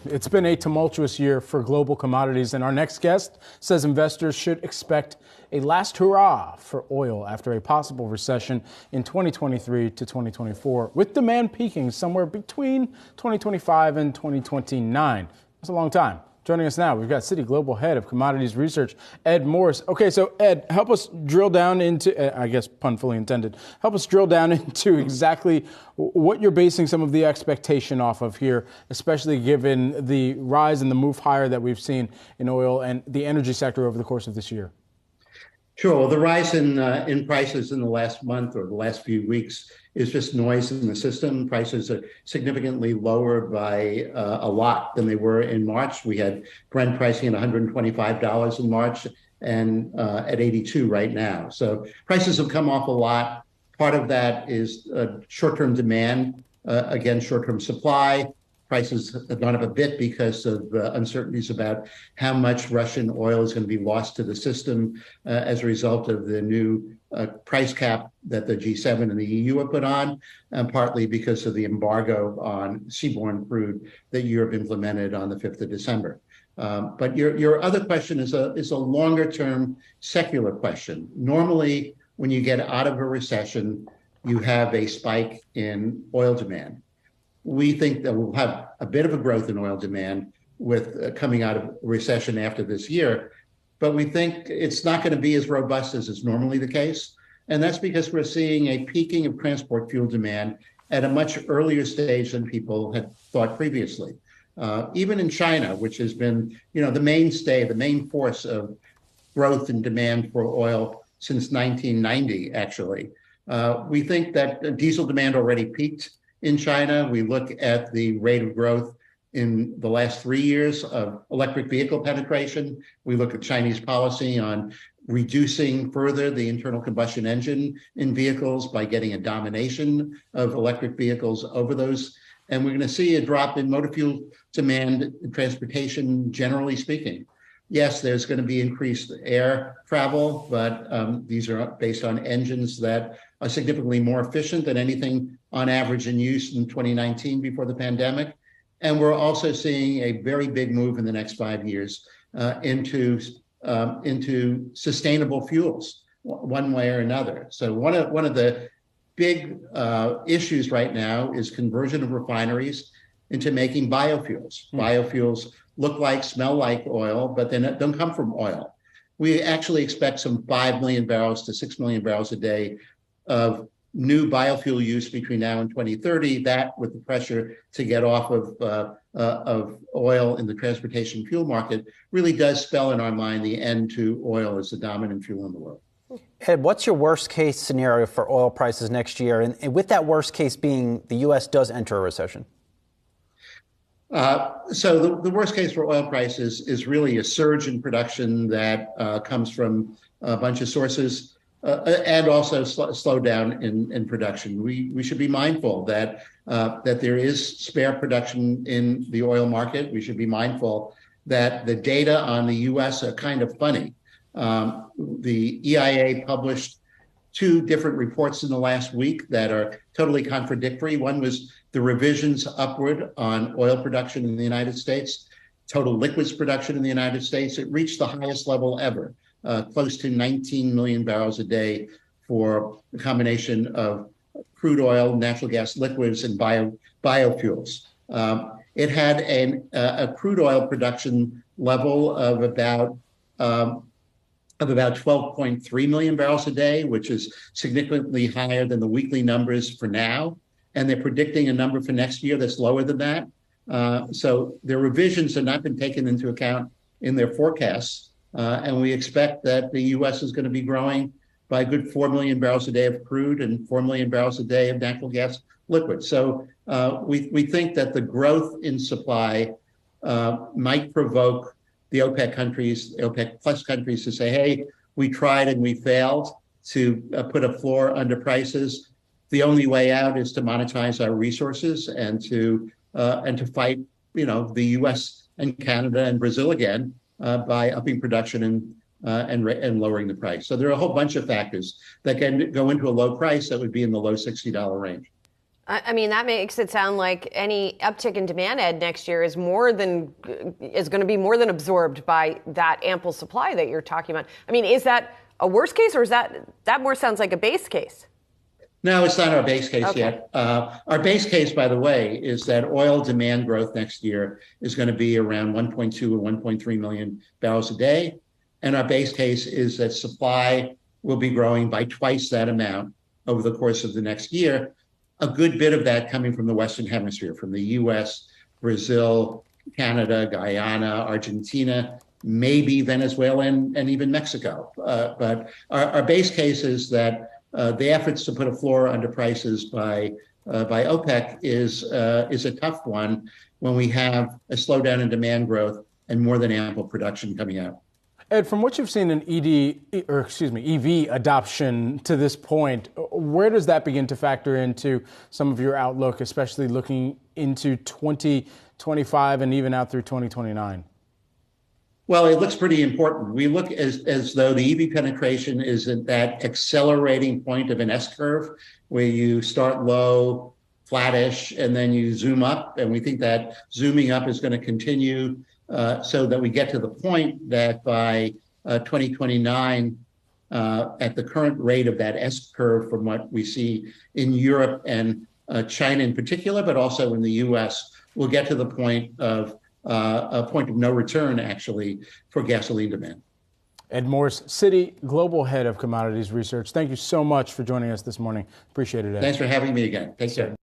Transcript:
It's been a tumultuous year for global commodities, and our next guest says investors should expect a last hurrah for oil after a possible recession in 2023 to 2024, with demand peaking somewhere between 2025 and 2029. That's a long time. Joining us now, we've got Citi Global Head of Commodities Research, Ed Morse. Okay, so Ed, help us drill down into, I guess pun fully intended, help us drill down into exactly what you're basing some of the expectation off of here, especially given the rise and the move higher that we've seen in oil and the energy sector over the course of this year. Sure. Well, the rise in prices in the last month or the last few weeks is just noise in the system. Prices are significantly lower by a lot than they were in March. We had Brent pricing at $125 in March and at 82 right now. So prices have come off a lot. Part of that is short-term demand against short-term supply. Prices have gone up a bit because of uncertainties about how much Russian oil is going to be lost to the system as a result of the new price cap that the G7 and the EU have put on, and partly because of the embargo on seaborne crude that Europe implemented on the 5th of December. But your other question is a longer-term secular question. Normally, when you get out of a recession, you have a spike in oil demand. We think that we'll have a bit of a growth in oil demand with coming out of recession after this year, but we think it's not going to be as robust as is normally the case. And that's because we're seeing a peaking of transport fuel demand at a much earlier stage than people had thought previously. Even in China, which has been, the mainstay, the main force of growth and demand for oil since 1990, actually, we think that diesel demand already peaked in China. We look at the rate of growth in the last 3 years of electric vehicle penetration. We look at Chinese policy on reducing further the internal combustion engine in vehicles by getting a domination of electric vehicles over those. And we're going to see a drop in motor fuel demand in transportation, generally speaking. Yes, there's going to be increased air travel, but these are based on engines that are significantly more efficient than anything on average in use in 2019 before the pandemic. And we're also seeing a very big move in the next 5 years into sustainable fuels, one way or another. So one of the big issues right now is conversion of refineries into making biofuels. Biofuels look like, smell like oil, but they don't come from oil. We actually expect some 5 million barrels to 6 million barrels a day of new biofuel use between now and 2030. That, with the pressure to get off of oil in the transportation fuel market, really does spell in our mind the end to oil as the dominant fuel in the world. Ed, what's your worst case scenario for oil prices next year? And with that worst case being the U.S. does enter a recession? So the worst case for oil prices is really a surge in production that comes from a bunch of sources and also slow down in production. We should be mindful that there is spare production in the oil market. We should be mindful that the data on the U.S. are kind of funny. The EIA published 2 different reports in the last week that are totally contradictory. One was the revisions upward on oil production in the United States, total liquids production in the United States. It reached the highest level ever, close to 19 million barrels a day for a combination of crude oil, natural gas liquids, and biofuels. It had a crude oil production level of about 12.3 million barrels a day, which is significantly higher than the weekly numbers for now. And they're predicting a number for next year that's lower than that. So their revisions have not been taken into account in their forecasts. And we expect that the U.S. is going to be growing by a good 4 million barrels a day of crude and 4 million barrels a day of natural gas liquids. So we think that the growth in supply might provoke the OPEC countries, OPEC plus countries, to say, hey, we tried and we failed to put a floor under prices. The only way out is to monetize our resources and to fight, the U.S. and Canada and Brazil again by upping production and lowering the price. So there are a whole bunch of factors that can go into a low price that would be in the low $60 range. I mean, that makes it sound like any uptick in demand, Ed, next year is going to be more than absorbed by that ample supply that you're talking about. I mean, is that a worst case, or is that more sounds like a base case? No, it's not our base case yet. Our base case, by the way, is that oil demand growth next year is going to be around 1.2 or 1.3 million barrels a day. And our base case is that supply will be growing by twice that amount over the course of the next year. A good bit of that coming from the Western Hemisphere, from the US, Brazil, Canada, Guyana, Argentina, maybe Venezuela, and even Mexico. But our base case is that the efforts to put a floor under prices by OPEC is a tough one when we have a slowdown in demand growth and more than ample production coming out. Ed, from what you've seen in EV adoption to this point, where does that begin to factor into some of your outlook, especially looking into 2025 and even out through 2029? Well, it looks pretty important. We look as though the EV penetration is at that accelerating point of an S curve where you start low, flattish, and then you zoom up. And we think that zooming up is going to continue so that we get to the point that by 2029, at the current rate of that S curve from what we see in Europe and China in particular, but also in the US, we'll get to the point of a point of no return, actually, for gasoline demand. Ed Morse, Citi Global Head of Commodities Research. Thank you so much for joining us this morning. Appreciate it, Ed. Thanks for having me again. Take care.